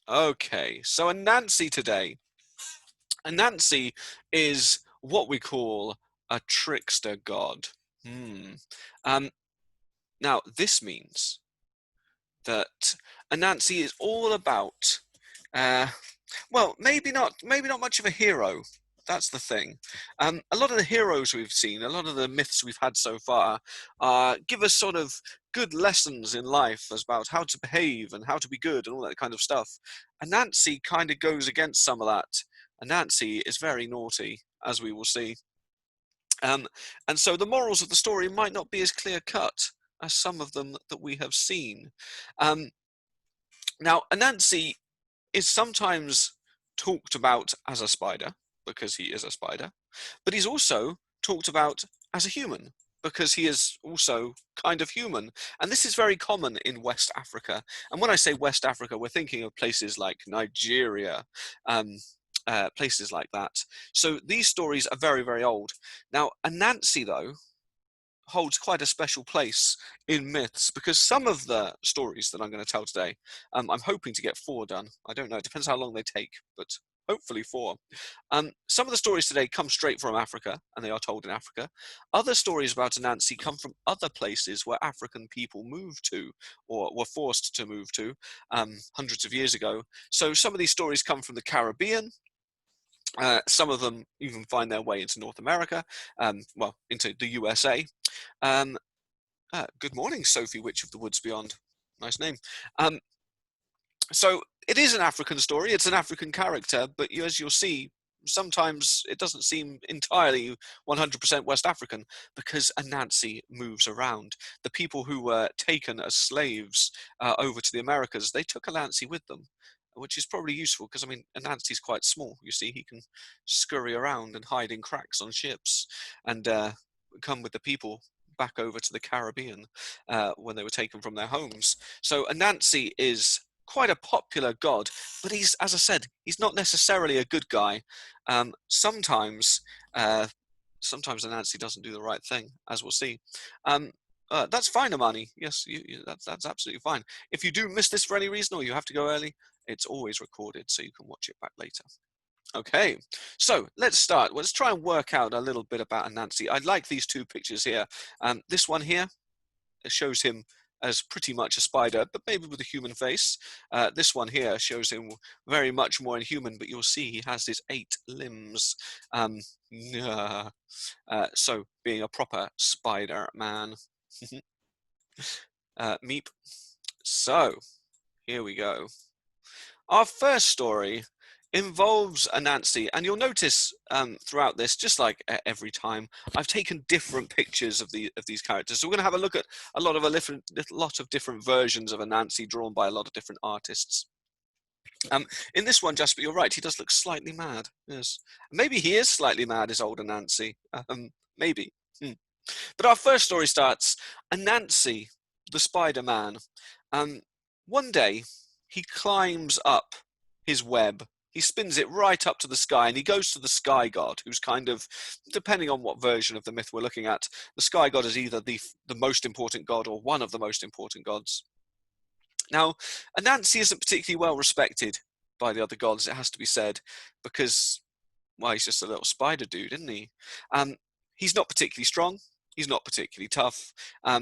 Okay, so Anansi today. Anansi is what we call a trickster god. Hmm. Um, Now, this means that Anansi is all about, uh, well, maybe not much of a hero. That's the thing. A lot of the heroes we've seen, a lot of the myths we've had so far, give us sort of good lessons in life as about how to behave and how to be good and all that kind of stuff. Anansi kind of goes against some of that. Anansi is very naughty, as we will see. Um, and so the morals of the story might not be as clear cut as some of them that we have seen. Um, Now, Anansi is sometimes talked about as a spider because he is a spider, but he's also talked about as a human because he is also kind of human. And this is very common in West Africa. And when I say West Africa, we're thinking of places like Nigeria, um, places like that. So these stories are very, very old. Now, Anansi, though, holds quite a special place in myths because some of the stories that I'm going to tell today, I'm hoping to get 4 done. I don't know, it depends how long they take, but hopefully 4. Some of the stories today come straight from Africa and they are told in Africa. Other stories about Anansi come from other places where African people moved to or were forced to move to hundreds of years ago. So some of these stories come from the Caribbean. Some of them even find their way into North America, well, into the USA. Um, Good morning, Sophie, Witch of the Woods Beyond. Nice name. Um, so it is an African story. It's an African character, but as you'll see, sometimes it doesn't seem entirely 100% West African because Anansi moves around. The people who were taken as slaves over to the Americas, they took Anansi with them, which is probably useful because, I mean, Anansi's quite small. You see, he can scurry around and hide in cracks on ships and come with the people back over to the Caribbean when they were taken from their homes. So Anansi is quite a popular god, but he's, as I said, he's not necessarily a good guy. Sometimes, sometimes Anansi doesn't do the right thing, as we'll see. That's fine, Amani. Yes, that's absolutely fine. If you do miss this for any reason or you have to go early, it's always recorded, so you can watch it back later. Okay, so let's start. Let's try and work out a little bit about Anansi. I like these 2 pictures here. This one here, it shows him as pretty much a spider, but maybe with a human face. This one here shows him very much more inhuman, but you'll see he has his 8 limbs. So being a proper spider man. Meep. So here we go. Our first story involves Anansi, and you'll notice throughout this, just like every time, I've taken different pictures of these characters. So we're going to have a look at a lot of different versions of Anansi drawn by a lot of different artists. In this one, Jasper, you're right. He does look slightly mad. Yes, maybe he is slightly mad. Is old Anansi? Maybe. But our first story starts. Anansi, the Spider-Man. One day, he climbs up his web. He spins it right up to the sky, and he goes to the sky god, who's kind of, depending on what version of the myth we're looking at, the sky god is either the most important god or one of the most important gods. Now, Anansi isn't particularly well respected by the other gods, it has to be said, because, well, he's just a little spider dude, isn't he? He's not particularly strong. He's not particularly tough.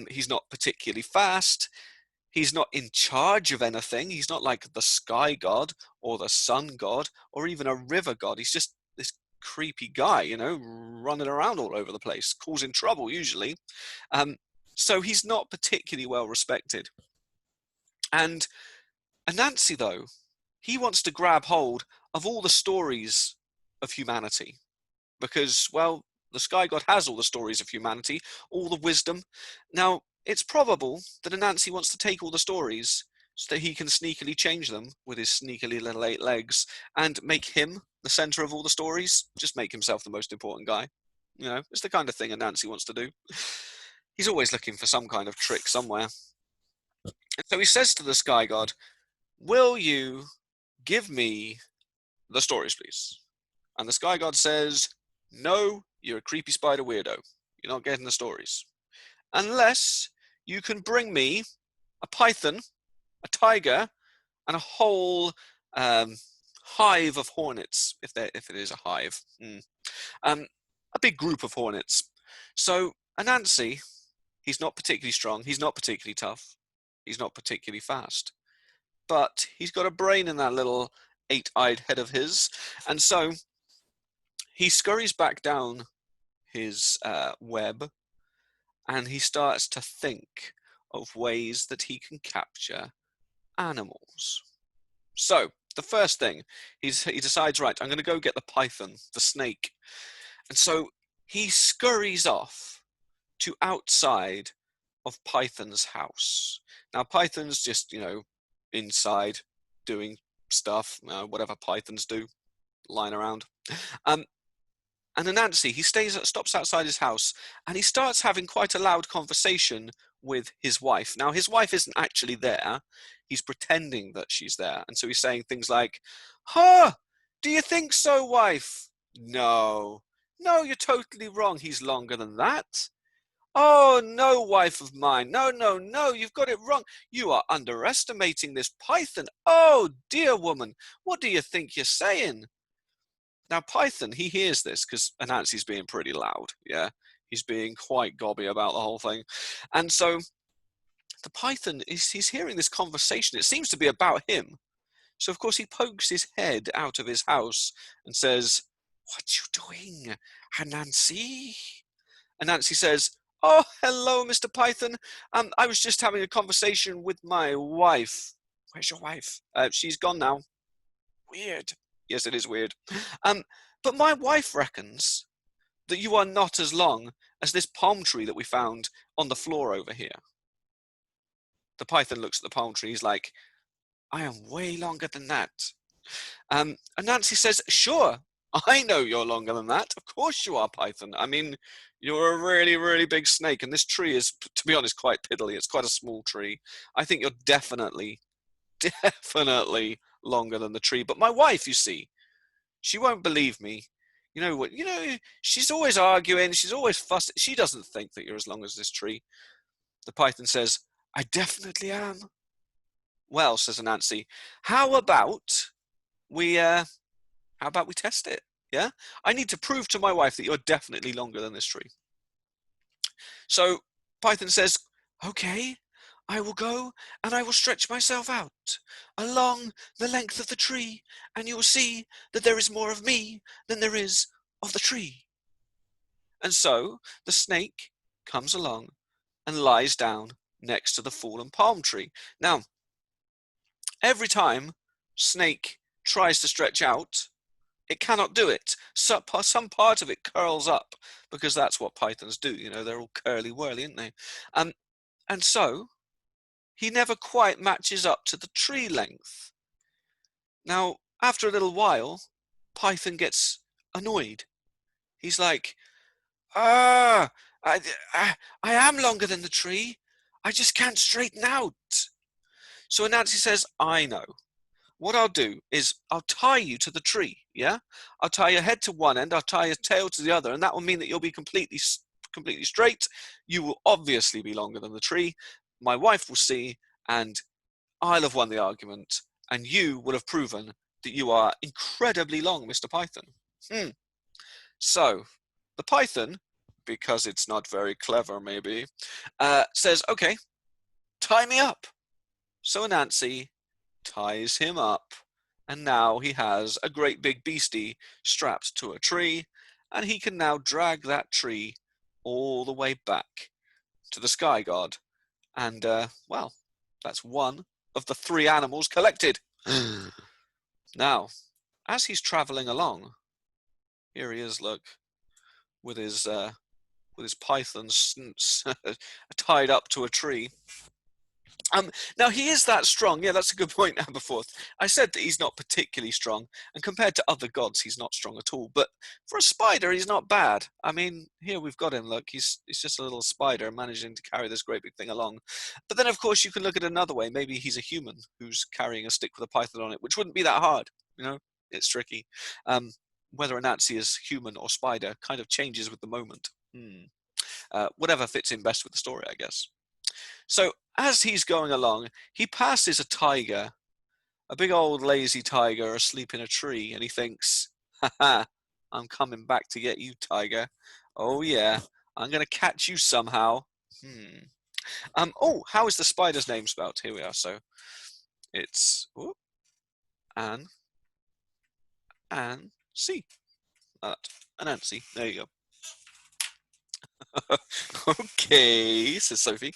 He's not particularly fast. He's not in charge of anything. He's not like the sky god or the sun god or even a river god. He's just this creepy guy, running around all over the place, causing trouble usually. So he's not particularly well respected. And Anansi, though, he wants to grab hold of all the stories of humanity because, well, the sky god has all the stories of humanity, all the wisdom. Now, it's probable that Anansi wants to take all the stories so that he can sneakily change them with his sneakily little 8 legs and make him the center of all the stories, just make himself the most important guy. It's the kind of thing Anansi wants to do. He's always looking for some kind of trick somewhere. And so he says to the sky god, "Will you give me the stories, please?" And the sky god says, "No, you're a creepy spider weirdo. You're not getting the stories. Unless you can bring me a python, a tiger, and a whole um, hive of hornets, if it is a hive, um, a big group of hornets. So Anansi, he's not particularly strong, he's not particularly tough, he's not particularly fast, but he's got a brain in that little eight-eyed head of his, and so he scurries back down his web, and he starts to think of ways that he can capture animals. So the first thing, he decides, right, I'm going to go get the python, the snake. And so he scurries off to outside of Python's house. Now, Python's just, inside doing stuff, whatever pythons do, lying around. Um, and Anansi, he stops outside his house, and he starts having quite a loud conversation with his wife. Now, his wife isn't actually there. He's pretending that she's there. And so he's saying things like, "Huh, do you think so, wife? No. No, you're totally wrong. He's longer than that. Oh, no, wife of mine. No, no, no, you've got it wrong. You are underestimating this python. Oh, dear woman, what do you think you're saying?" Now, Python, he hears this because Anansi's being pretty loud. Yeah, he's being quite gobby about the whole thing. And so the Python, he's hearing this conversation. It seems to be about him. So, of course, he pokes his head out of his house and says, "What you doing, Anansi?" And Nancy says, "Oh, hello, Mr. Python. I was just having a conversation with my wife." "Where's your wife?" "She's gone now." "Weird." "Yes, it is weird. Um, but my wife reckons that you are not as long as this palm tree that we found on the floor over here." The Python looks at the palm tree. He's like, "I am way longer than that." And Nancy says, "Sure, I know you're longer than that. Of course you are, Python. I mean, you're a really, really big snake, and this tree is, to be honest, quite piddly. It's quite a small tree. I think you're definitely, definitely longer than the tree. But my wife, you see, she won't believe me. You know what? She's always arguing. She's always fussing. She doesn't think that you're as long as this tree." The Python says, "I definitely am." "Well," says Nancy, "how about we test it? Yeah, I need to prove to my wife that you're definitely longer than this tree." So Python says, "Okay, I will go and I will stretch myself out along the length of the tree, and you will see that there is more of me than there is of the tree." And so the snake comes along and lies down next to the fallen palm tree. Now, every time Snake tries to stretch out, it cannot do it. So, some part of it curls up because that's what pythons do. They're all curly whirly, aren't they? Um, and so he never quite matches up to the tree length. Now, after a little while, Python gets annoyed. He's like, "Ah, I am longer than the tree. I just can't straighten out." So Anansi says, "I know. What I'll do is I'll tie you to the tree, yeah? I'll tie your head to one end, I'll tie your tail to the other, and that will mean that you'll be completely straight. You will obviously be longer than the tree. My wife will see, and I'll have won the argument, and you will have proven that you are incredibly long, Mr. Python." So the Python, because it's not very clever, maybe, says, "Okay, tie me up." So Nancy ties him up, and now he has a great big beastie strapped to a tree, and he can now drag that tree all the way back to the sky god. And, well, that's one of the three animals collected. Now, as he's traveling along, here he is, look, with his python tied up to a tree. Now he is that strong. Yeah, that's a good point, Aberforth. I said that he's not particularly strong, and compared to other gods, he's not strong at all. But for a spider, he's not bad. I mean, here we've got him. Look, he's just a little spider managing to carry this great big thing along. But then, of course, you can look at it another way. Maybe he's a human who's carrying a stick with a python on it, which wouldn't be that hard. It's tricky. Whether a Nazi is human or spider kind of changes with the moment. Whatever fits in best with the story, I guess. So as he's going along, he passes a tiger, A big old lazy tiger asleep in a tree, and he thinks, "Ha ha! I'm coming back to get you, tiger. Oh yeah, I'm gonna catch you somehow." Hmm. Oh, how is the spider's name spelled? Here we are. So it's An C. Anansi. There you go. Okay, says Sophie.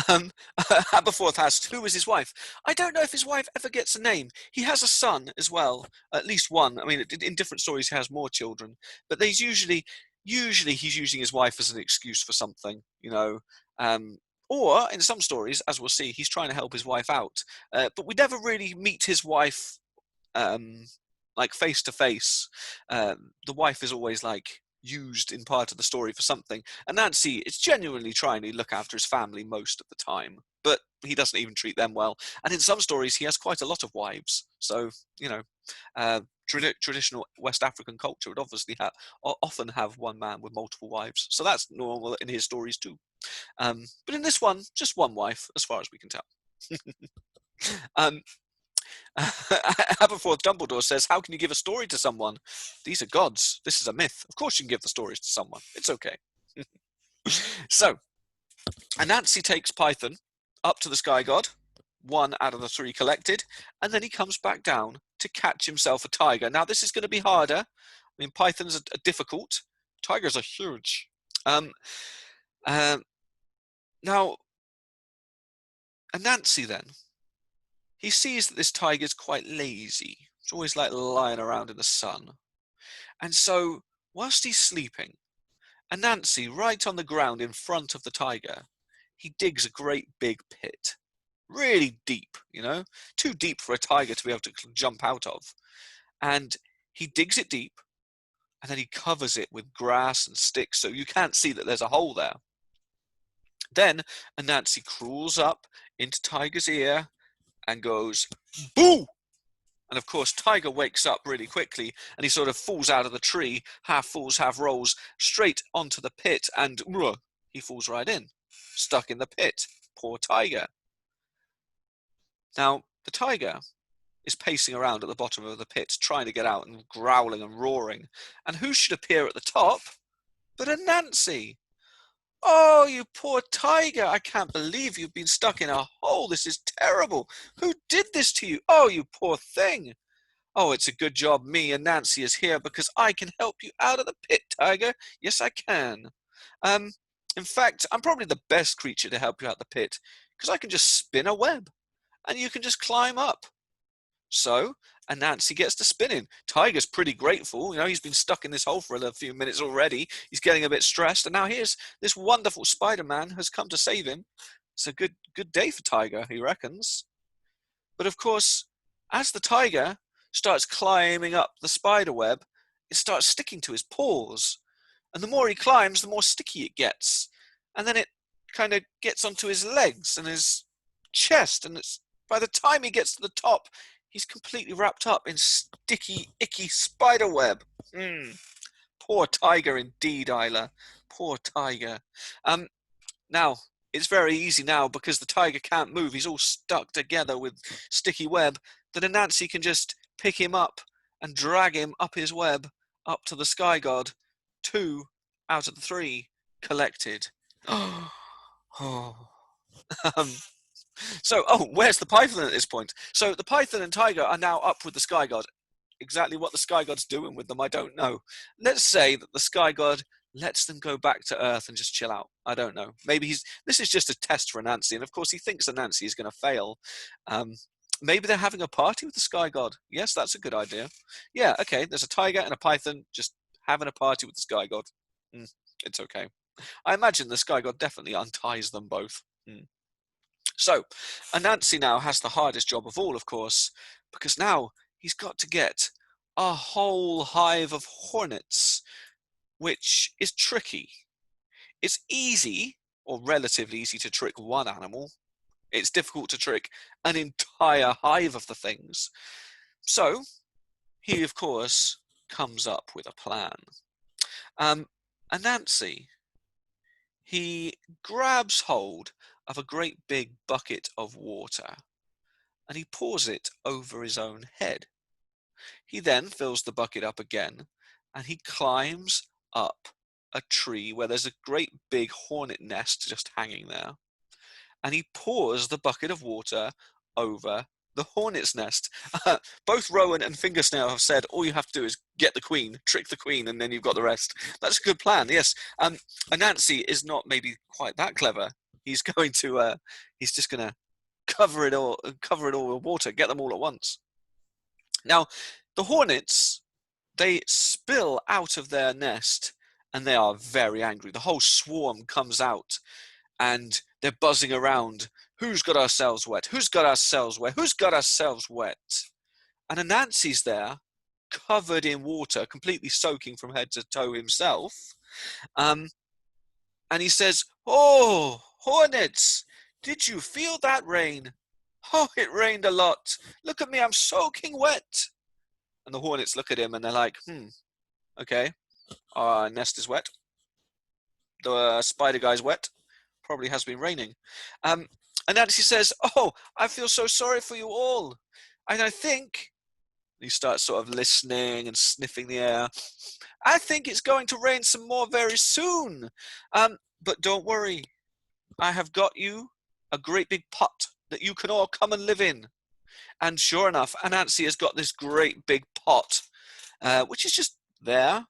Um, Aberforth asked, who was his wife? I don't know if his wife ever gets a name. He has a son as well, at least one. I mean, in different stories, he has more children, but there's usually he's using his wife as an excuse for something, you know. Or in some stories, as we'll see, he's trying to help his wife out. But we never really meet his wife um, like face to face. The wife is always like used in part of the story for something, and Nancy is genuinely trying to look after his family most of the time, but he doesn't even treat them well. And in some stories, he has quite a lot of wives. So you know, traditional West African culture would obviously often have one man with multiple wives. So that's normal in his stories too. But in this one, just one wife, as far as we can tell. um, Aberforth Dumbledore says, how can you give a story to someone? These are gods. This is a myth. Of course you can give the stories to someone. It's okay. So, Anansi takes Python up to the Sky God, one out of the three collected, and then he comes back down to catch himself a tiger. Now, this is going to be harder. I mean, pythons are difficult. Tigers are huge. Um, uh, Now, Anansi then, he sees that this tiger is quite lazy. It's always like lying around in the sun. And so, whilst he's sleeping, Anansi, right on the ground in front of the tiger, he digs a great big pit. Really deep, you know, too deep for a tiger to be able to jump out of. And he digs it deep, and then he covers it with grass and sticks so you can't see that there's a hole there. Then Anansi crawls up into Tiger's ear and goes, boo! And of course, Tiger wakes up really quickly and he sort of falls out of the tree, half falls, half rolls, straight onto the pit, and he falls right in, stuck in the pit. Poor Tiger. Now, the tiger is pacing around at the bottom of the pit, trying to get out and growling and roaring. And who should appear at the top but Anansi? Oh, you poor tiger. I can't believe you've been stuck in a hole. This is terrible. Who did this to you? Oh, you poor thing. Oh, it's a good job me and Nancy is here because I can help you out of the pit, Tiger. Yes, I can. Um, in fact, I'm probably the best creature to help you out the pit because I can just spin a web and you can just climb up. So, and Nancy gets to spinning. Tiger's pretty grateful. You know, he's been stuck in this hole for a few minutes already. He's getting a bit stressed, and now here's this wonderful Spider-Man has come to save him. It's a good day for Tiger, he reckons. But of course, as the tiger starts climbing up the spider web, it starts sticking to his paws. And the more he climbs, the more sticky it gets. And then it kind of gets onto his legs and his chest. And by the time he gets to the top, he's completely wrapped up in sticky, icky spider web. Poor tiger indeed, Isla. Poor tiger. Um, Now, it's very easy now because the tiger can't move. He's all stuck together with sticky web that Anansi can just pick him up and drag him up his web up to the sky god. 2 out of the 3 collected. Oh. Um, where's the python at this point? So the python and tiger are now up with the sky god. Exactly what the sky god's doing with them, I don't know. Let's say that the sky god lets them go back to Earth and just chill out. I don't know. Maybe this is just a test for Anansi, and of course he thinks Anansi is going to fail. Maybe they're having a party with the sky god. Yes, that's a good idea. Yeah, okay. There's a tiger and a python just having a party with the sky god. It's okay. I imagine the sky god definitely unties them both. So, Anansi now has the hardest job of all, of course, because now he's got to get a whole hive of hornets, which is tricky. It's easy, or relatively easy, to trick one animal. It's difficult to trick an entire hive of the things. So, he, of course, comes up with a plan. Anansi, he grabs hold of a great big bucket of water and he pours it over his own head. He then fills the bucket up again, and he climbs up a tree where there's a great big hornet nest just hanging there, and he pours the bucket of water over the hornet's nest. Both Rowan and Fingersnail have said all you have to do is get the queen, trick the queen, and then you've got the rest. That's a good plan, yes. Anansi is not maybe quite that clever. He's going to, he's just going to cover it all with water, get them all at once. Now, the hornets, they spill out of their nest, and they are very angry. The whole swarm comes out, and they're buzzing around. Who's got ourselves wet? Who's got ourselves wet? Who's got ourselves wet? And Anansi's there, covered in water, completely soaking from head to toe himself. And he says, "Oh, hornets, did you feel that rain? Oh, it rained a lot. Look at me, I'm soaking wet." And the hornets look at him and they're like, okay, our nest is wet. The spider guy's wet. Probably has been raining. And Nancy says, "Oh, I feel so sorry for you all. And I think," he starts sort of listening and sniffing the air, "I think it's going to rain some more very soon. But don't worry. I have got you a great big pot that you can all come and live in." And sure enough, Anansi has got this great big pot, which is just there,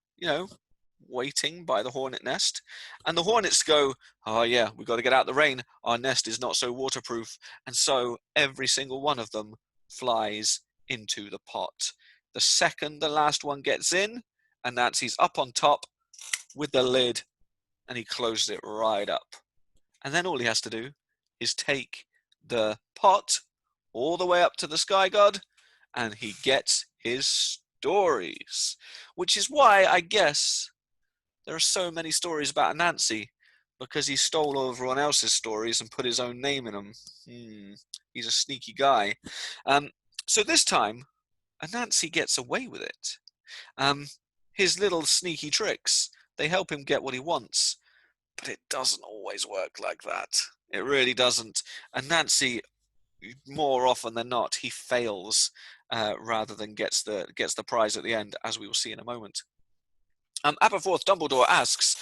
waiting by the hornet nest. And the hornets go, "Oh yeah, we've got to get out the rain. Our nest is not so waterproof." And so every single one of them flies into the pot. The second the last one gets in, Anansi's up on top with the lid, and he closes it right up. And then all he has to do is take the pot all the way up to the sky god, and he gets his stories. Which is why I guess there are so many stories about Anansi, because he stole all everyone else's stories and put his own name in them. He's a sneaky guy. So this time, Anansi gets away with it. His little sneaky tricks, they help him get what he wants, but it doesn't always work like that. It really doesn't. Anansi, more often than not, he fails rather than gets the prize at the end, as we will see in a moment. Aberforth Dumbledore asks,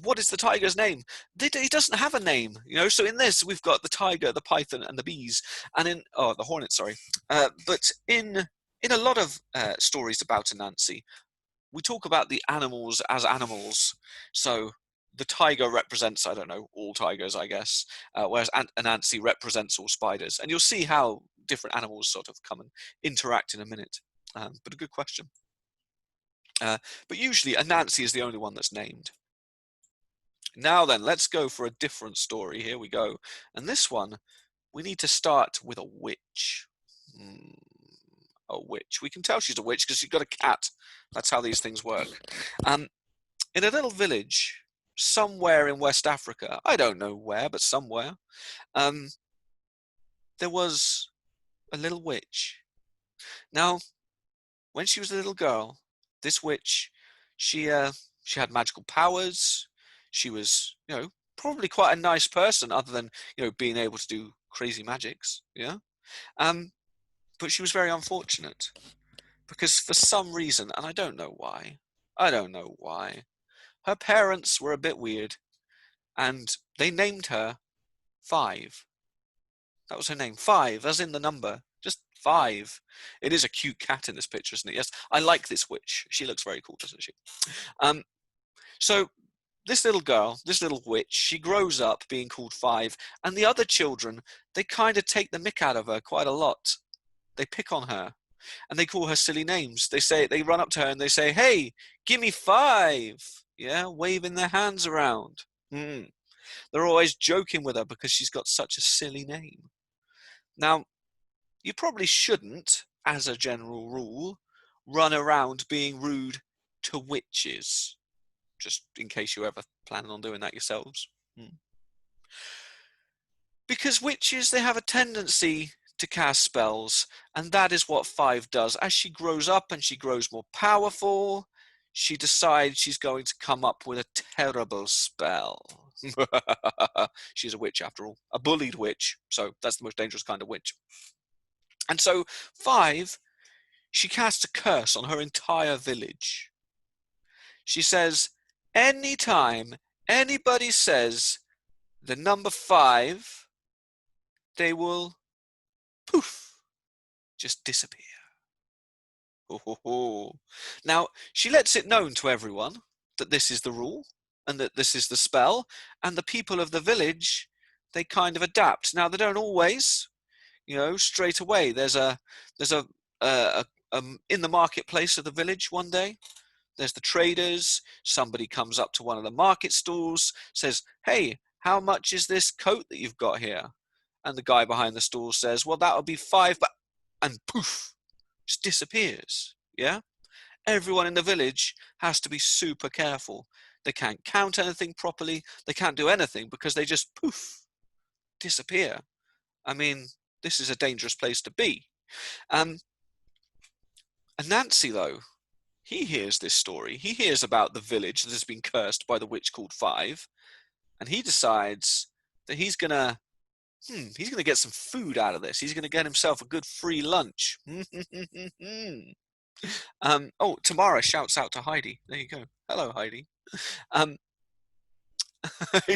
"What is the tiger's name?" He doesn't have a name, So in this, we've got the tiger, the python, and the bees, and the hornet. Sorry, but in a lot of stories about Anansi, we talk about the animals as animals. So the tiger represents, I don't know, all tigers, I guess, whereas Anansi represents all spiders. And you'll see how different animals sort of come and interact in a minute. But a good question. But usually Anansi is the only one that's named. Now then, let's go for a different story. Here we go. And this one, we need to start with a witch. A witch. We can tell she's a witch because she's got a cat. That's how these things work. In a little village somewhere in West Africa, I don't know where, but somewhere, there was a little witch. Now, when she was a little girl, this witch, she had magical powers. She was, probably quite a nice person, other than being able to do crazy magics. Yeah. But she was very unfortunate because for some reason, and I don't know why, her parents were a bit weird, and they named her Five. That was her name. Five, as in the number. Just five. It is a cute cat in this picture, isn't it? Yes, I like this witch. She looks very cool, doesn't she? So this little girl, this little witch, she grows up being called Five, and the other children, they kind of take the mick out of her quite a lot. They pick on her, and they call her silly names. They run up to her and they say, "Hey, give me five." Yeah, waving their hands around. They're always joking with her because she's got such a silly name. Now, you probably shouldn't, as a general rule, run around being rude to witches, just in case you ever plan on doing that yourselves. Because witches, they have a tendency to cast spells, and that is what Five does. As she grows up and she grows more powerful, she decides she's going to come up with a terrible spell. She's a witch, after all. A bullied witch, so that's the most dangerous kind of witch. And so 5, she casts a curse on her entire village. She says, anytime anybody says the number 5, they will poof, just disappear. Ho, ho, ho. Now, she lets it known to everyone that this is the rule and that this is the spell, and the people of the village, they kind of adapt. Now, they don't always, straight away. There's a uh, in the marketplace of the village one day, there's the traders. Somebody comes up to one of the market stalls, says, hey, how much is this coat that you've got here? And the guy behind the stall says, well, that'll be 5, but, and poof, just disappears. Yeah? Everyone in the village has to be super careful. They can't count anything properly. They can't do anything because they just poof, disappear. I mean, this is a dangerous place to be. Anansi, though, he hears this story. He hears about the village that has been cursed by the witch called 5, and he decides that he's gonna get some food out of this. He's gonna get himself a good free lunch. Tamara shouts out to Heidi. There you go. Hello, Heidi.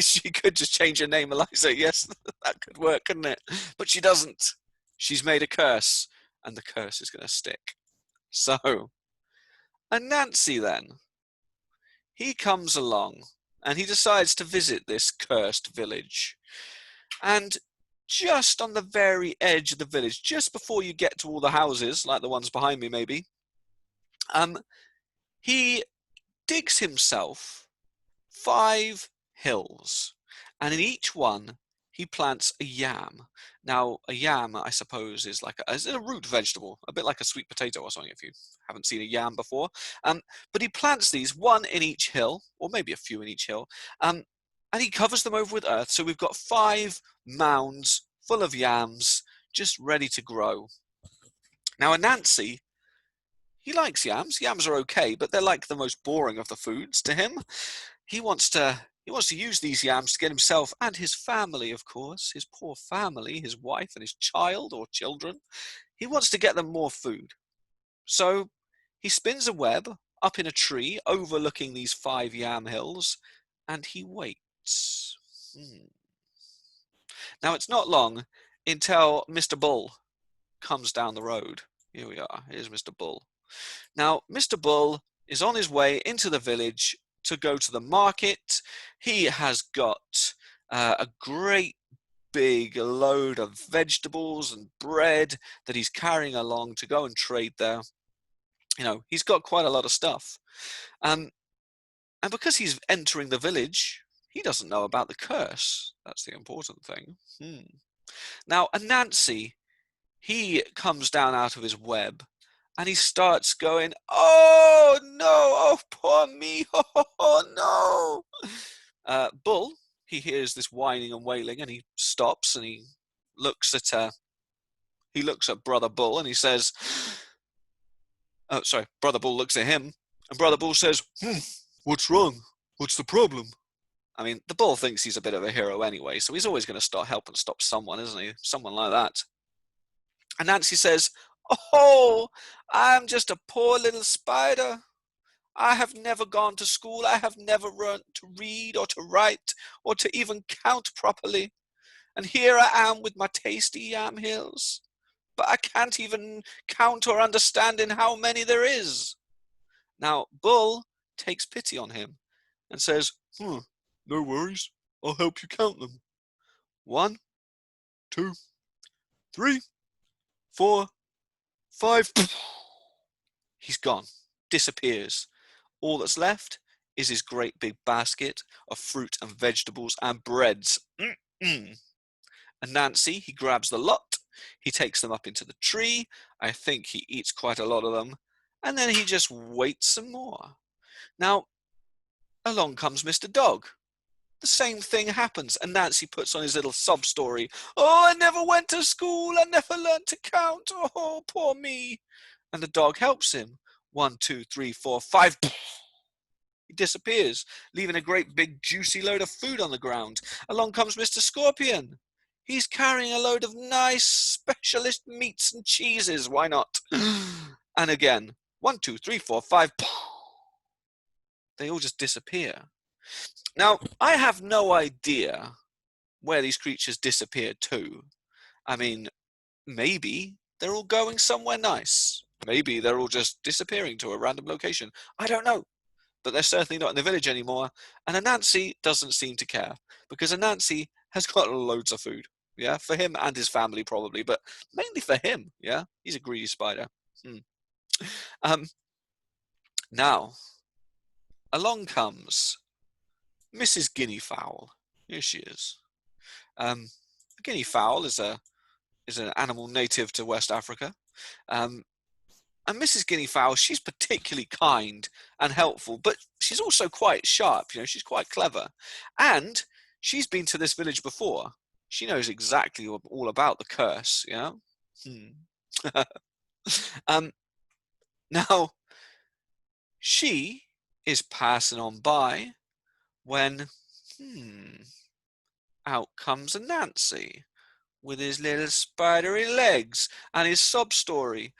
She could just change her name, Eliza. Yes, that could work, couldn't it? But she doesn't. She's made a curse, and the curse is going to stick. So, Anansi then, he comes along, and he decides to visit this cursed village. And just on the very edge of the village, just before you get to all the houses, like the ones behind me maybe, he digs himself 5 hills, and in each one he plants a yam. Now, a yam, I suppose, is is a root vegetable, a bit like a sweet potato or something, if you haven't seen a yam before. But he plants these, 1 in each hill, or maybe a few in each hill, and he covers them over with earth. So we've got 5 mounds full of yams, just ready to grow. Now, Anansi, he likes yams. Yams are okay, but they're like the most boring of the foods to him. He wants to use these yams to get himself and his family, of course, his poor family, his wife and his child or children. He wants to get them more food. So he spins a web up in a tree overlooking these 5 yam hills, and he waits. Now, it's not long until Mr. Bull comes down the road. Here we are. Here's Mr. Bull. Now, Mr. Bull is on his way into the village to go to the market. He has got a great big load of vegetables and bread that he's carrying along to go and trade there. He's got quite a lot of stuff. And because he's entering the village, he doesn't know about the curse. That's the important thing. Now, Anansi, he comes down out of his web, and he starts going, oh no, oh poor me, oh no. Bull, he hears this whining and wailing, and he stops and he looks at Brother Bull, and he says, Brother Bull looks at him, and Brother Bull says, what's wrong? What's the problem? I mean, the Bull thinks he's a bit of a hero anyway, so he's always going to help and stop someone, isn't he? Someone like that. And Nancy says, oh, I'm just a poor little spider. I have never gone to school. I have never learned to read or to write or to even count properly. And here I am with my tasty yam hills. But I can't even count or understand in how many there is. Now, Bull takes pity on him and says, no worries. I'll help you count them. 1, 2, 3, 4, 5. He's gone. Disappears. All that's left is his great big basket of fruit and vegetables and breads. And Nancy, he grabs the lot. He takes them up into the tree. I think he eats quite a lot of them. And then he just waits some more. Now, along comes Mr. Dog. The same thing happens, and Nancy puts on his little sob story. Oh, I never went to school. I never learned to count. Oh, poor me. And the dog helps him. 1, 2, 3, 4, 5. He disappears, leaving a great big juicy load of food on the ground. Along comes Mr. Scorpion. He's carrying a load of nice specialist meats and cheeses. Why not? And again, 1, 2, 3, 4, 5. They all just disappear. Now, I have no idea where these creatures disappeared to. I mean, maybe they're all going somewhere nice. Maybe they're all just disappearing to a random location. I don't know. But they're certainly not in the village anymore. And Anansi doesn't seem to care, because Anansi has got loads of food. Yeah, for him and his family probably, but mainly for him. Yeah, he's a greedy spider. Um, Now, along comes Mrs. Guinea Fowl. Here she is. A guinea fowl is an animal native to West Africa. Um, and Mrs. Guinea Fowl, she's particularly kind and helpful, but she's also quite sharp. She's quite clever, and she's been to this village before. She knows exactly all about the curse. um, Now she is passing on by when out comes Anansi with his little spidery legs and his sob story.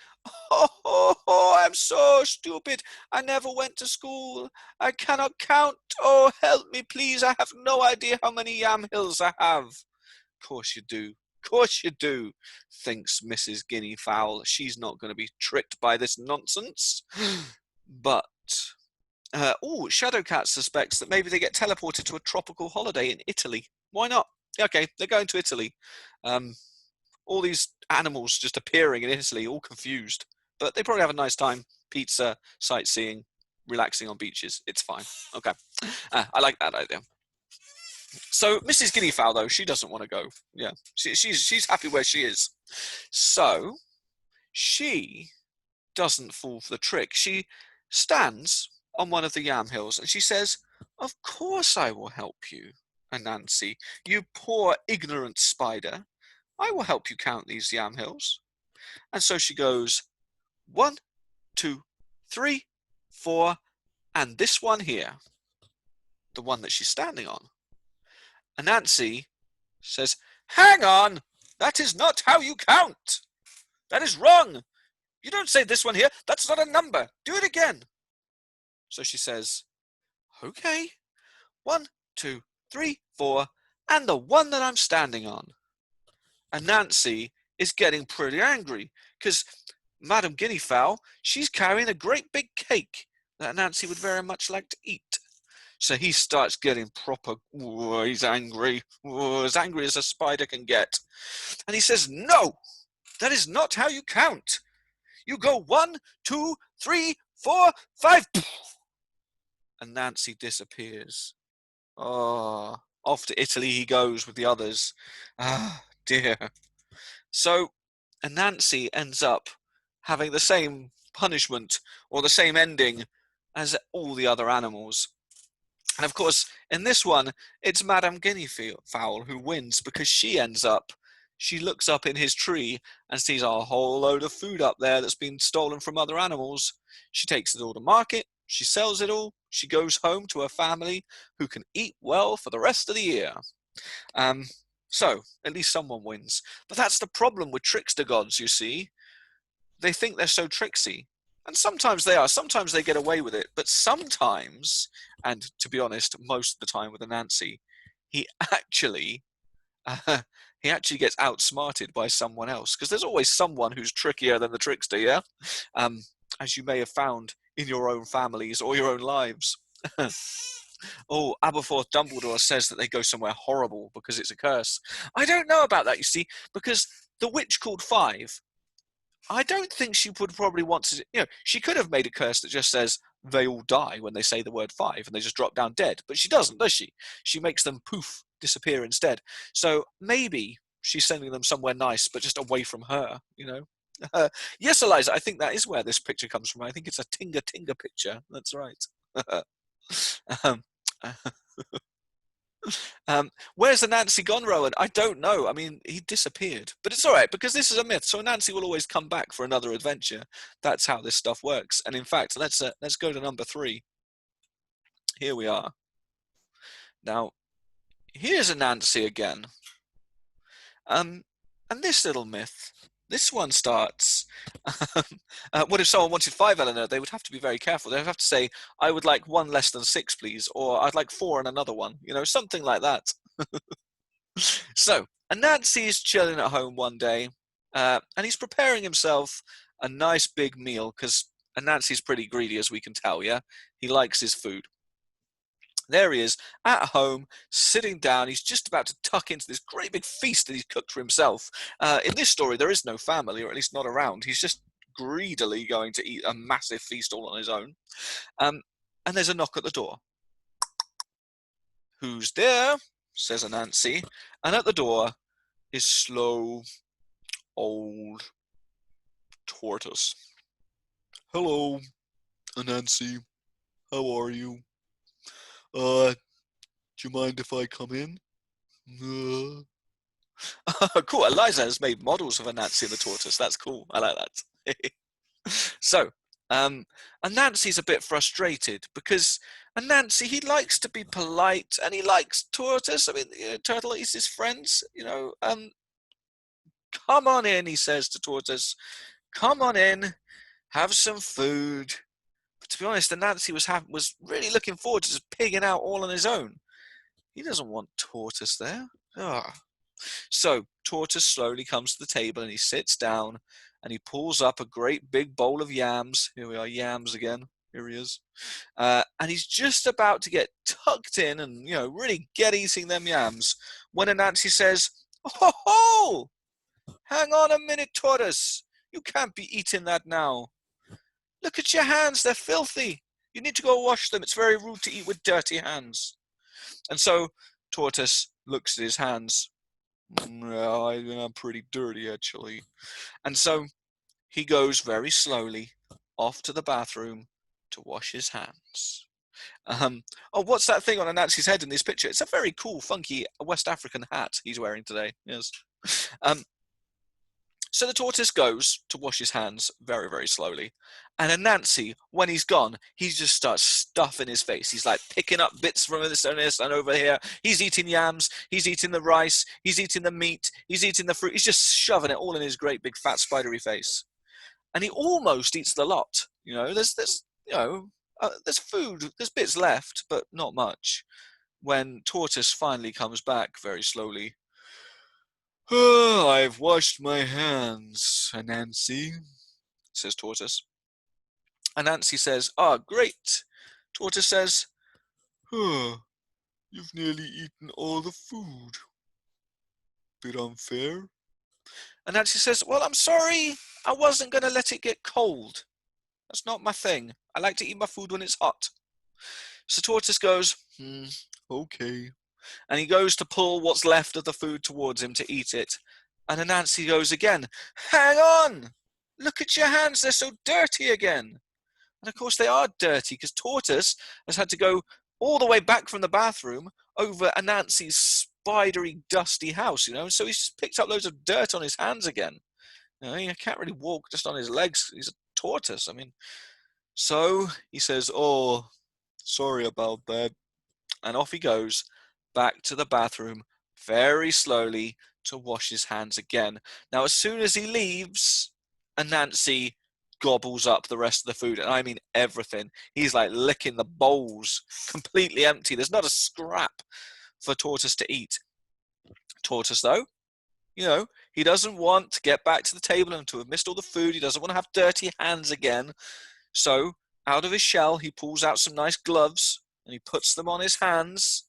Oh, I'm so stupid. I never went to school. I cannot count. Oh, help me, please. I have no idea how many yam hills I have. Of course you do. Of course you do, thinks Mrs. Guinea Fowl. She's not going to be tricked by this nonsense. But, Shadowcat suspects that maybe they get teleported to a tropical holiday in Italy. Why not? Okay, they're going to Italy. All these animals just appearing in Italy, all confused. But they probably have a nice time. Pizza, sightseeing, relaxing on beaches. It's fine. Okay. I like that idea. So Mrs. Guinea Fowl, though, she doesn't want to go. Yeah, she's happy where she is. So she doesn't fall for the trick. She stands on one of the yam hills and she says, "Of course I will help you, Anansi, you poor ignorant spider. I will help you count these yam hills." And so she goes, 1, 2, 3, 4, and this one here, the one that she's standing on. Anansi says, "Hang on, that is not how you count. That is wrong. You don't say this one here. That's not a number. Do it again." So she says, "Okay, 1, 2, 3, 4, and the one that I'm standing on." And Nancy is getting pretty angry because Madame Guinea Fowl, she's carrying a great big cake that Nancy would very much like to eat. So he starts getting proper, he's angry, as angry as a spider can get. And he says, "No, that is not how you count. You go 1, 2, 3, 4, 5. And Nancy disappears. Oh, off to Italy he goes with the others. Ah, dear. So Anansi ends up having the same punishment or the same ending as all the other animals. And of course, in this one, it's Madame Guinea Fowl who wins because she looks up in his tree and sees a whole load of food up there that's been stolen from other animals. She takes it all to market, she sells it all, she goes home to her family who can eat well for the rest of the year. So, at least someone wins. But that's the problem with trickster gods, you see. They think they're so tricksy. And sometimes they are. Sometimes they get away with it. But sometimes, and to be honest, most of the time with Anansi, he actually he actually gets outsmarted by someone else. Because there's always someone who's trickier than the trickster, yeah? As you may have found in your own families or your own lives. Oh, Aberforth Dumbledore says that they go somewhere horrible because it's a curse. I don't know about that, you see, because the witch called Five, I don't think she would probably want to, she could have made a curse that just says they all die when they say the word five and they just drop down dead, but she doesn't, does she? She makes them poof, disappear instead. So maybe she's sending them somewhere nice, but just away from her. Yes, Eliza, I think that is where this picture comes from. I think it's a Tinga Tinga picture. That's right. um, Where's Anansi gone, Rowan? I don't know. I mean, he disappeared. But it's all right, because this is a myth, so Anansi will always come back for another adventure. That's how this stuff works. And in fact, let's go to number 3. Here we are. Now, here's Anansi again. And this little myth, this one starts. What if someone wanted 5, Eleanor? They would have to be very careful. They would have to say, "I would like 1 less than 6, please," or "I'd like 4 and another one." Something like that. So, Anansi is chilling at home one day, and he's preparing himself a nice big meal because Anansi's pretty greedy, as we can tell. Yeah, he likes his food. There he is at home, sitting down. He's just about to tuck into this great big feast that he's cooked for himself. In this story, there is no family, or at least not around. He's just greedily going to eat a massive feast all on his own. Um, and there's a knock at the door. "Who's there?" says Anansi. And at the door is slow, old tortoise. "Hello, Anansi. How are you? Do you mind if I come in?" Cool. Eliza has made models of Anansi and the tortoise. That's cool. I like that. So, Anansi's a bit frustrated because Anansi, he likes to be polite and he likes tortoise. I mean, turtle is his friends. "Come on in," he says to tortoise. "Come on in, have some food." But to be honest, Anansi was really looking forward to just pigging out all on his own. He doesn't want tortoise there. Ah. So Tortoise slowly comes to the table and he sits down and he pulls up a great big bowl of yams. Here we are, yams again. Here he is. And he's just about to get tucked in and, really get eating them yams when Anansi says, "Oh, ho! Hang on a minute, Tortoise. You can't be eating that now. Look at your hands. They're filthy. You need to go wash them. It's very rude to eat with dirty hands." And so Tortoise looks at his hands. "No, I'm pretty dirty, actually." And so he goes very slowly off to the bathroom to wash his hands. Oh, what's that thing on Anansi's head in this picture? It's a very cool, funky West African hat he's wearing today. Yes. Um, So the tortoise goes to wash his hands very, very slowly. And Anansi, when he's gone, he just starts stuffing his face. He's like picking up bits from this and this and over here. He's eating yams. He's eating the rice. He's eating the meat. He's eating the fruit. He's just shoving it all in his great big fat spidery face. And he almost eats the lot. There's food. There's bits left, but not much. When Tortoise finally comes back very slowly. "Oh, I've washed my hands, Anansi," says Tortoise. Anansi says, "Ah, great." Tortoise says, "Oh, you've nearly eaten all the food. Bit unfair." Anansi says, "Well, I'm sorry. I wasn't going to let it get cold. That's not my thing. I like to eat my food when it's hot." So Tortoise goes, "Okay." And he goes to pull what's left of the food towards him to eat it. And Anansi goes again, "Hang on! Look at your hands, they're so dirty again." And of course they are dirty because Tortoise has had to go all the way back from the bathroom over Anansi's spidery, dusty house, so he's picked up loads of dirt on his hands again. He can't really walk just on his legs. He's a tortoise. So he says, "Oh, sorry about that." And off he goes back to the bathroom very slowly to wash his hands again. Now, as soon as he leaves, Anansi gobbles up the rest of the food, and I mean everything. He's like licking the bowls, completely empty. There's not a scrap for Tortoise to eat. Tortoise, though, he doesn't want to get back to the table and to have missed all the food. He doesn't want to have dirty hands again. So, out of his shell, he pulls out some nice gloves and he puts them on his hands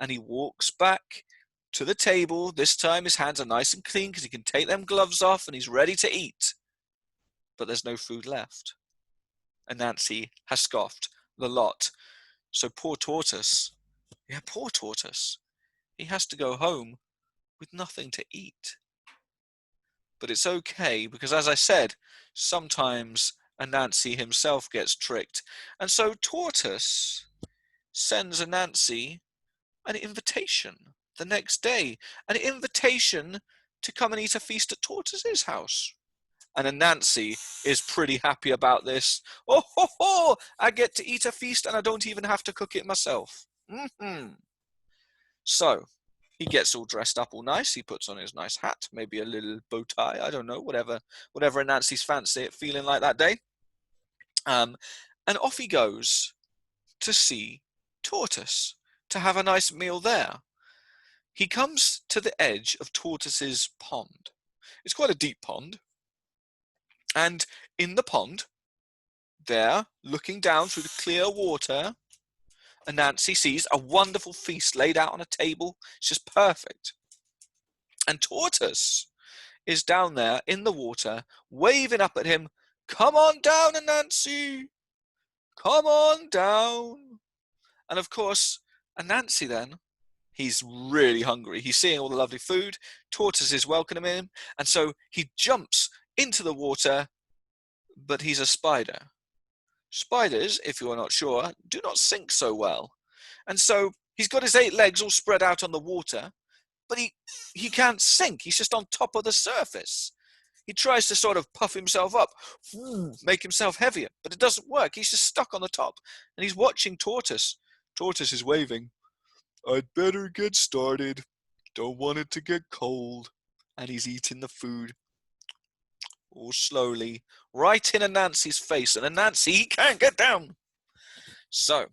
and he walks back to the table. This time his hands are nice and clean because he can take them gloves off and he's ready to eat. But there's no food left. Anansi has scoffed the lot. So poor Tortoise, he has to go home with nothing to eat. But it's okay because, as I said, sometimes Anansi himself gets tricked. And so Tortoise sends Anansi an invitation the next day, an invitation to come and eat a feast at Tortoise's house. And Anansi is pretty happy about this. "Oh, ho, ho! I get to eat a feast and I don't even have to cook it myself." So, He gets all dressed up all nice. He puts on his nice hat, maybe a little bow tie. I don't know, whatever Anansi's fancy feeling like that day. And off he goes to see Tortoise, to have a nice meal there. He comes to the edge of Tortoise's pond. It's quite a deep pond. And in the pond, there, looking down through the clear water, Anansi sees a wonderful feast laid out on a table. It's just perfect. And Tortoise is down there in the water, waving up at him, "Come on down, Anansi! Come on down!" And of course, Anansi then, he's really hungry. He's seeing all the lovely food. Tortoise is welcoming him. And so he jumps into the water, but he's a spider. Spiders, if you are not sure, do not sink so well. And so he's got his 8 legs all spread out on the water, but he can't sink. He's just on top of the surface. He tries to sort of puff himself up, make himself heavier, but it doesn't work. He's just stuck on the top. And he's watching Tortoise. Tortoise is waving. "I'd better get started. Don't want it to get cold." And he's eating the food all slowly, right in Anansi's face. And Anansi, he can't get down. So,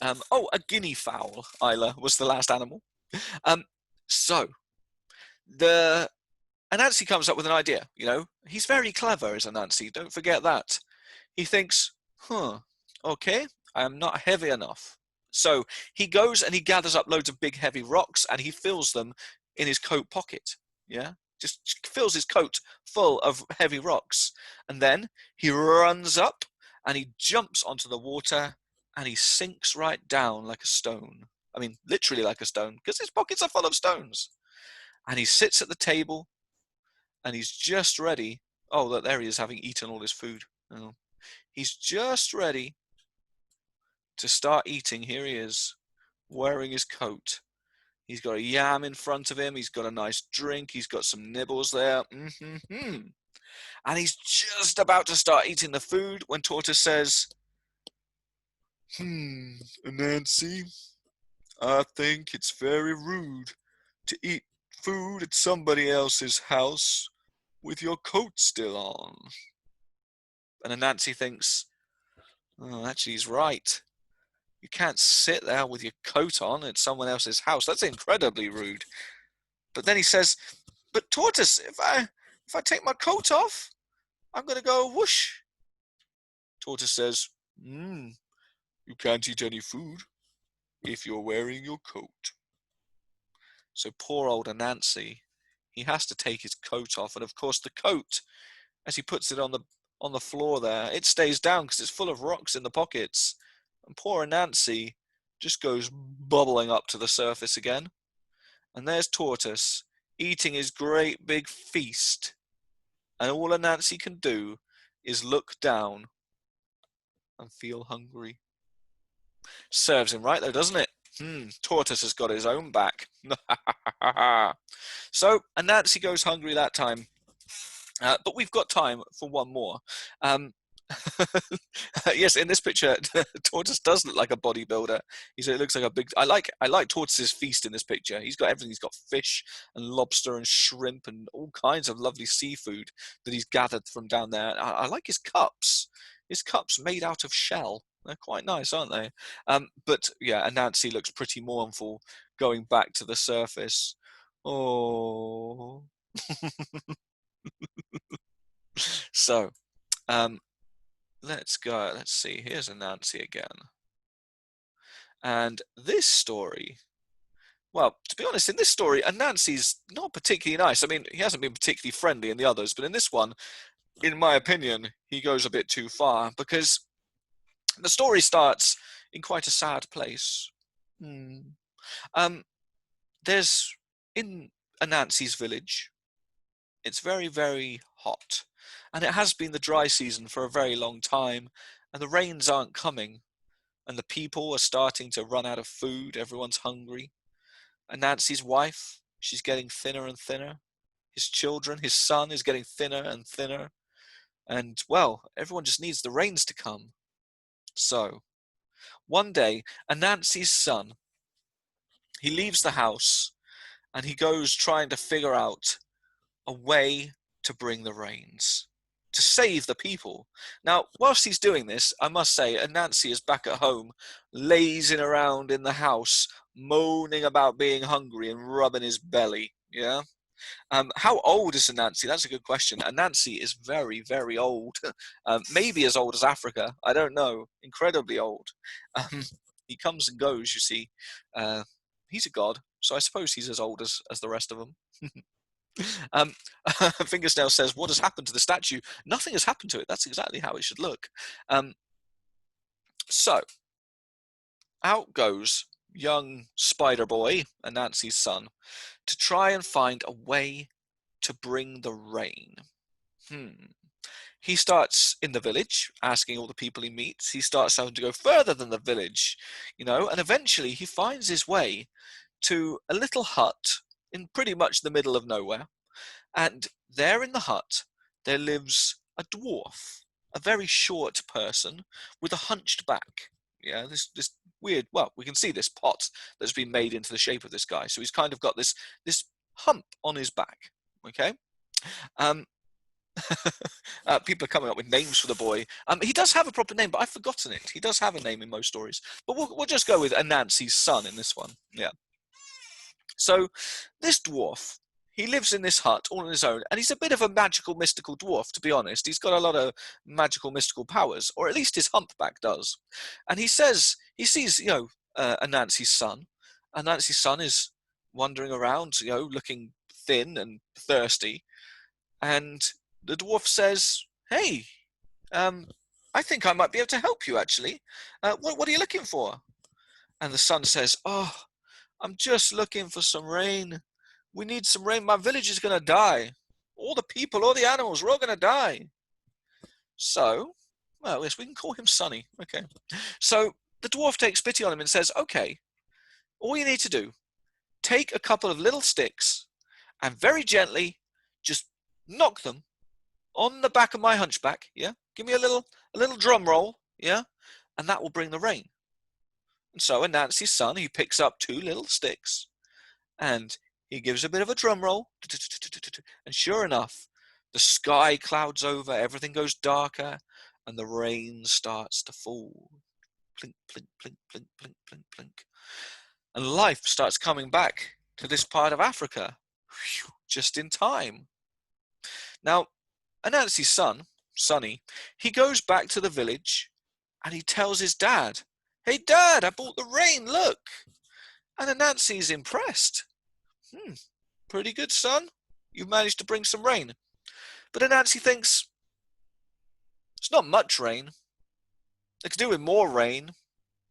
a guinea fowl, Isla, was the last animal. So, Anansi comes up with an idea, He's very clever, is Anansi, don't forget that. He thinks, okay, I am not heavy enough. So he goes and he gathers up loads of big heavy rocks and he fills them in his coat pocket. Yeah, just fills his coat full of heavy rocks. And then he runs up and he jumps onto the water and he sinks right down like a stone. I mean, literally like a stone, because his pockets are full of stones. And he sits at the table and he's just ready. Oh, look, there he is, having eaten all his food. Oh. He's just ready to start eating. Here he is, wearing his coat. He's got a yam in front of him. He's got a nice drink. He's got some nibbles there. And he's just about to start eating the food when Tortoise says, "Nancy, I think it's very rude to eat food at somebody else's house with your coat still on." And Anansi thinks, "Oh, actually, he's right. You can't sit there with your coat on at someone else's house. That's incredibly rude." But then he says, "But Tortoise, if I take my coat off, I'm going to go whoosh." Tortoise says, "You can't eat any food if you're wearing your coat." So poor old Anansi, he has to take his coat off. And of course, the coat, as he puts it on the floor there, it stays down because it's full of rocks in the pockets. And poor Anansi just goes bubbling up to the surface again. And there's Tortoise eating his great big feast. And all Anansi can do is look down and feel hungry. Serves him right though, doesn't it? Tortoise has got his own back. So Anansi goes hungry that time. But we've got time for one more. Yes, in this picture, Tortoise does look like a bodybuilder. It looks like a big. I like Tortoise's feast in this picture. He's got everything. He's got fish and lobster and shrimp and all kinds of lovely seafood that he's gathered from down there. I like his cups. His cups made out of shell. They're quite nice, aren't they? But yeah, Anansi looks pretty mournful going back to the surface. Oh. So, let's go. Let's see. Here's Anansi again. And this story, well, to be honest, in this story, Anansi's not particularly nice. I mean, he hasn't been particularly friendly in the others, but in this one, in my opinion, he goes a bit too far because the story starts in quite a sad place. There's in Anansi's village, it's very, very hot. And it has been the dry season for a very long time. And the rains aren't coming. And the people are starting to run out of food. Everyone's hungry. Anansi's wife, she's getting thinner and thinner. His children, his son is getting thinner and thinner. And, well, everyone just needs the rains to come. So, one day, Anansi's son, He leaves the house and he goes trying to figure out a way to bring the rains, to save the people. Now, whilst he's doing this, I must say, Anansi is back at home, lazing around in the house, moaning about being hungry and rubbing his belly. Yeah. How old is Anansi? That's a good question. Anansi is very, very old. Maybe as old as Africa. I don't know. Incredibly old. Um, he comes and goes, you see. Uh, he's a god, so I suppose he's as old as the rest of them. um, Fingersnail says, what has happened to the statue? Nothing has happened to it. That's exactly how it should look. So, out goes young Spider Boy, Anansi's son, to try and find a way to bring the rain. He starts in the village, asking all the people he meets. He starts having to go further than the village, and eventually he finds his way to a little hut in pretty much the middle of nowhere. And there in the hut, there lives a dwarf, a very short person with a hunched back. Yeah, this weird, well, we can see this pot that's been made into the shape of this guy. So he's kind of got this hump on his back. Okay. Um, People are coming up with names for the boy. He does have a proper name, but I've forgotten it. He does have a name in most stories, but we'll just go with Anansi's son in this one. Yeah. So this dwarf, he lives in this hut all on his own, and he's a bit of a magical, mystical dwarf, to be honest. He's got a lot of magical, mystical powers, or at least his humpback does. And he says he sees, Anansi's son. Anansi's son is wandering around, looking thin and thirsty, and the dwarf says, "Hey, I think I might be able to help you, actually. What are you looking for?" And the son says, "Oh, I'm just looking for some rain. We need some rain. My village is going to die. All the people, all the animals, we're all going to die." So, well, yes, we can call him Sonny. Okay. So the dwarf takes pity on him and says, "Okay, all you need to do, take a couple of little sticks and very gently just knock them on the back of my hunchback. Yeah, give me a little drum roll. Yeah, and that will bring the rain." And so Anansi's son, he picks up two little sticks and he gives a bit of a drum roll, and sure enough, the sky clouds over, everything goes darker, and the rain starts to fall. Plink, plink, plink, plink, plink, plink, plink. And life starts coming back to this part of Africa, just in time. Now, Anansi's son, Sonny, he goes back to the village and he tells his dad, "Hey dad, I bought the rain, look." And Anansi's impressed. Pretty good, son. You've managed to bring some rain. But Anansi thinks, it's not much rain. I could do with more rain.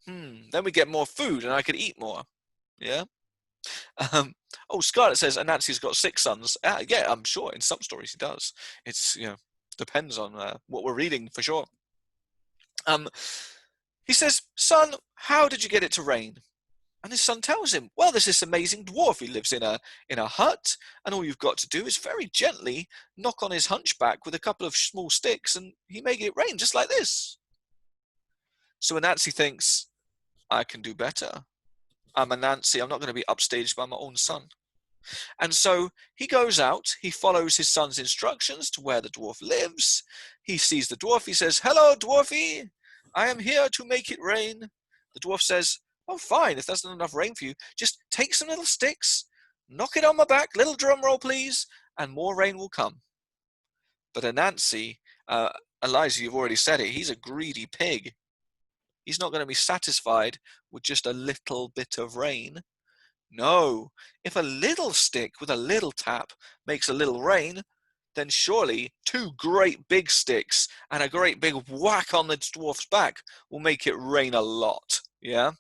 Then we get more food and I could eat more. Yeah. Scarlett says Anansi's got 6 sons. Yeah, I'm sure in some stories he does. It's, depends on what we're reading for sure. He says, "Son, how did you get it to rain?" And his son tells him, "Well, there's this amazing dwarf. He lives in a hut, and all you've got to do is very gently knock on his hunchback with a couple of small sticks, and he make it rain just like this." So Anansi thinks, I can do better. I'm Anansi. I'm not going to be upstaged by my own son. And so he goes out. He follows his son's instructions to where the dwarf lives. He sees the dwarf. He says, "Hello, dwarfy. I am here to make it rain." The dwarf says, "Oh, fine. If there's not enough rain for you, just take some little sticks, knock it on my back, little drum roll, please, and more rain will come." But Anansi, Eliza, you've already said it, he's a greedy pig. He's not going to be satisfied with just a little bit of rain. No, if a little stick with a little tap makes a little rain, then surely 2 great big sticks and a great big whack on the dwarf's back will make it rain a lot. Yeah?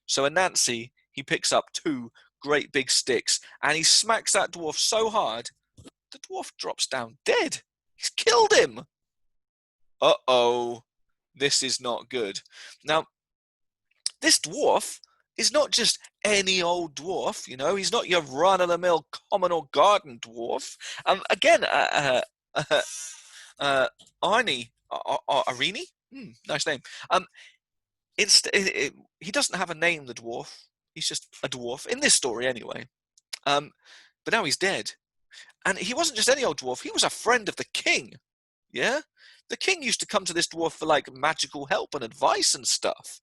So Anansi, he picks up 2 great big sticks and he smacks that dwarf so hard, the dwarf drops down dead. He's killed him. Uh-oh, this is not good. Now, this dwarf is not just any old dwarf, he's not your run-of-the-mill common or garden dwarf. Again, Arnie, Arini? Nice name. He doesn't have a name, the dwarf. He's just a dwarf, in this story anyway. But now he's dead. And he wasn't just any old dwarf, he was a friend of the king. Yeah? The king used to come to this dwarf for like magical help and advice and stuff.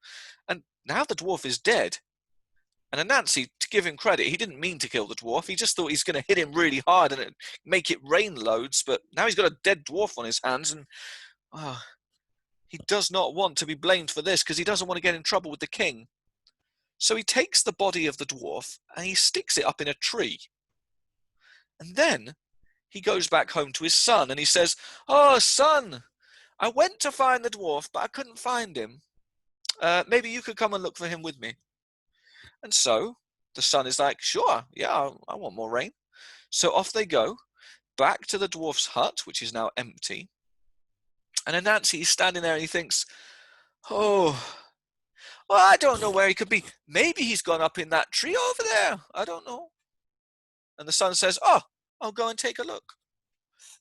And now the dwarf is dead. And Anansi, to give him credit, he didn't mean to kill the dwarf. He just thought he's going to hit him really hard and make it rain loads. But now he's got a dead dwarf on his hands, and he does not want to be blamed for this because he doesn't want to get in trouble with the king. So he takes the body of the dwarf and he sticks it up in a tree. And then he goes back home to his son and he says, "Oh, son, I went to find the dwarf, but I couldn't find him. Maybe you could come and look for him with me." And so the son is like, "Sure, yeah, I want more rain." So off they go, back to the dwarf's hut, which is now empty. And Anansi is standing there and he thinks, "Oh, well, I don't know where he could be. Maybe he's gone up in that tree over there. I don't know." And the son says, "Oh, I'll go and take a look."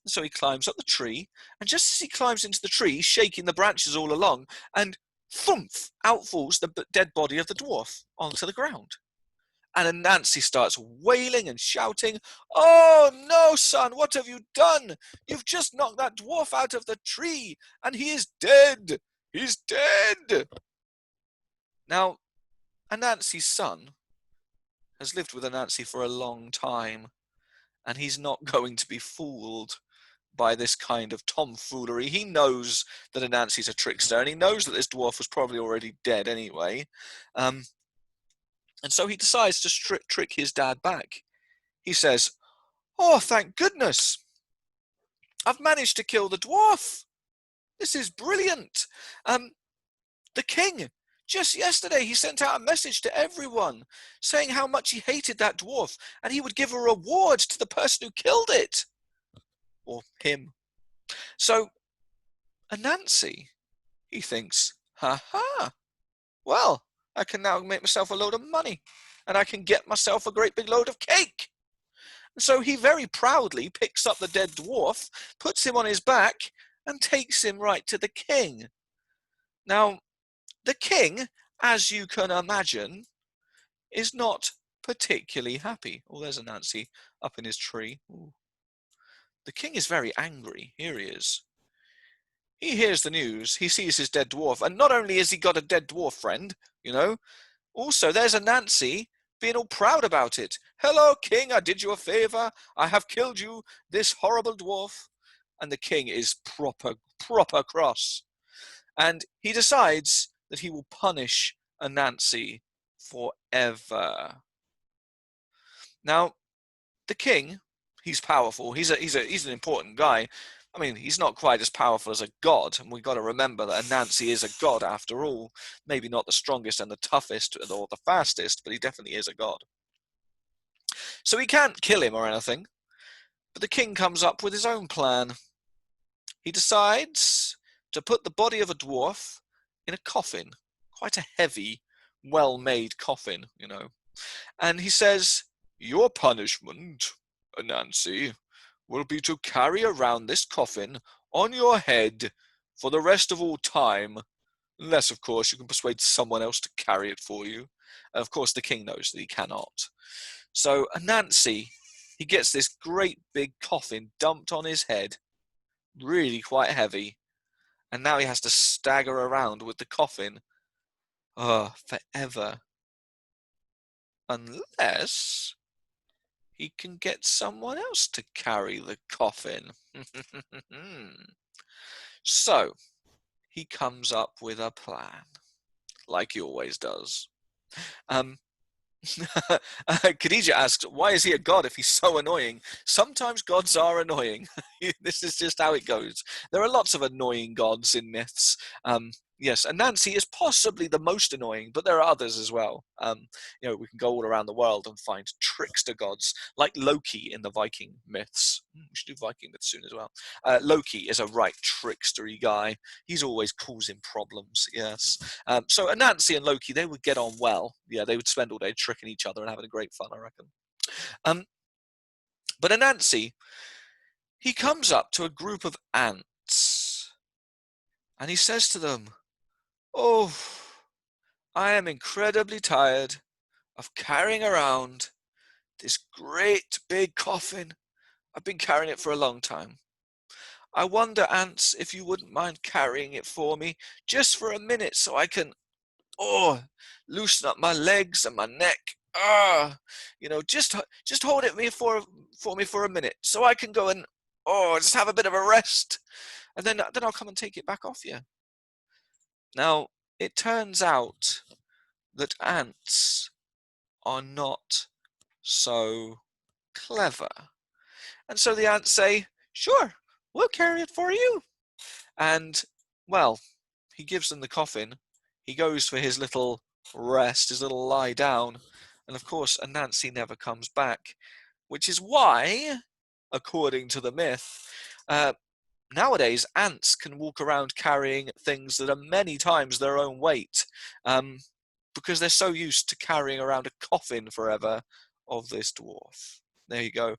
And so he climbs up the tree, and just as he climbs into the tree, shaking the branches all along, and thump, out falls the dead body of the dwarf onto the ground. And Anansi starts wailing and shouting, "Oh no, son, what have you done? You've just knocked that dwarf out of the tree, and he is dead. He's dead." Now, Anansi's son has lived with Anansi for a long time, and he's not going to be fooled by this kind of tomfoolery. He knows that Anansi's a trickster, and he knows that this dwarf was probably already dead anyway. And so he decides to trick his dad back. He says, "Oh, thank goodness, I've managed to kill the dwarf. This is brilliant. The king, just yesterday, he sent out a message to everyone saying how much he hated that dwarf, and he would give a reward to the person who killed it." Or him. So Anansi, he thinks, "Ha ha, well, I can now make myself a load of money, and I can get myself a great big load of cake." And so he very proudly picks up the dead dwarf, puts him on his back, and takes him right to the king. Now, the king, as you can imagine, is not particularly happy. Oh, there's Anansi up in his tree. Ooh. The king is very angry. Here he is. He hears the news, he sees his dead dwarf, and not only has he got a dead dwarf friend, also there's Anansi being all proud about it. "Hello, king, I did you a favor. I have killed you, this horrible dwarf." And the king is proper cross. And he decides that he will punish Anansi forever. Now, the king, he's powerful. He's an important guy. I mean, he's not quite as powerful as a god, and we've got to remember that Anansi is a god after all. Maybe not the strongest and the toughest or the fastest, but he definitely is a god. So he can't kill him or anything, but the king comes up with his own plan. He decides to put the body of a dwarf in a coffin, quite a heavy, well-made coffin, And he says, "Your punishment, Anansi, will be to carry around this coffin on your head for the rest of all time, unless, of course, you can persuade someone else to carry it for you." And of course, the king knows that he cannot. So Anansi, he gets this great big coffin dumped on his head, really quite heavy, and now he has to stagger around with the coffin, forever. Unless he can get someone else to carry the coffin. So, he comes up with a plan, like he always does. Khadija asks, "Why is he a god if he's so annoying?" Sometimes gods are annoying. This is just how it goes. There are lots of annoying gods in myths. Yes, Anansi is possibly the most annoying, but there are others as well. We can go all around the world and find trickster gods, like Loki in the Viking myths. We should do Viking myths soon as well. Loki is a right trickstery guy. He's always causing problems, yes. So Anansi and Loki, they would get on well. Yeah, they would spend all day tricking each other and having a great fun, I reckon. But Anansi, he comes up to a group of ants, and he says to them, "Oh, I am incredibly tired. of carrying around this great big coffin. I've been carrying it for a long time. I wonder, Ants, if you wouldn't mind carrying it for me just for a minute so I can, oh, loosen up my legs and my neck. Just hold it for me for a minute so I can go and, just have a bit of a rest. And then I'll come and take it back off you. Now, it turns out that ants are not so clever. And so the ants say, sure, we'll carry it for you. And, well, he gives them the coffin. He goes for his little rest, his little lie down. And of course, Anansi never comes back, which is why, according to the myth, nowadays ants can walk around carrying things that are many times their own weight, because they're so used to carrying around a coffin forever of this dwarf. There you go.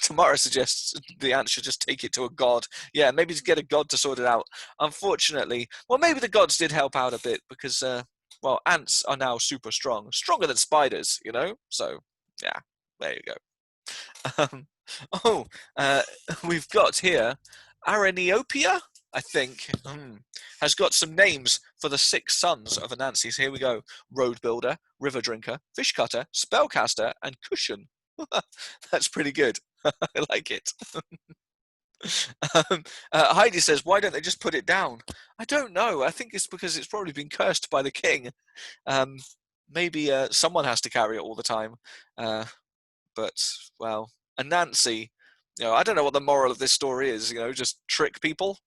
Tamara suggests the ant should just take it to a god. Yeah, maybe to get a god to sort it out. Unfortunately, well, maybe the gods did help out a bit because, well, ants are now super strong, stronger than spiders, you know. So, yeah, there you go. Um, oh, we've got here Aranopia, I think, has got some names for the 6 sons of Anansi. So here we go: Road Builder, River Drinker, Fish Cutter, Spellcaster, and Cushion. That's pretty good. I like it. Heidi says, why don't they just put it down? I don't know. I think it's because it's probably been cursed by the king. Maybe someone has to carry it all the time. But, well, Anansi, I don't know what the moral of this story is, just trick people.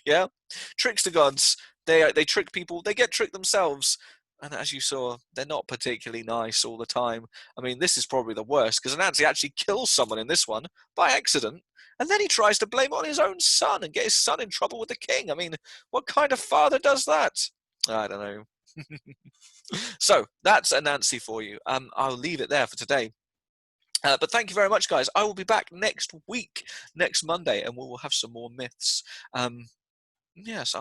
Yeah, trickster gods, they trick people, they get tricked themselves, and as you saw, they're not particularly nice all the time. I mean, this is probably the worst, because Anansi actually kills someone in this one by accident, and then he tries to blame it on his own son and get his son in trouble with the king. I mean, what kind of father does that? I don't know. So that's Anansi for you. I'll leave it there for today. But thank you very much, guys. I will be back next week, next Monday, and we will have some more myths. Yes,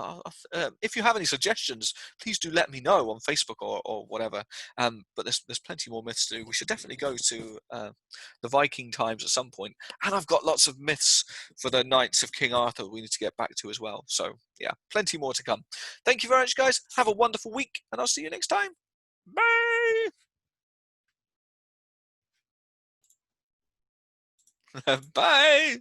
if you have any suggestions, please do let me know on Facebook or whatever. But there's plenty more myths to do. We should definitely go to the Viking times at some point. And I've got lots of myths for the Knights of King Arthur we need to get back to as well. So, yeah, plenty more to come. Thank you very much, guys. Have a wonderful week, and I'll see you next time. Bye! Bye!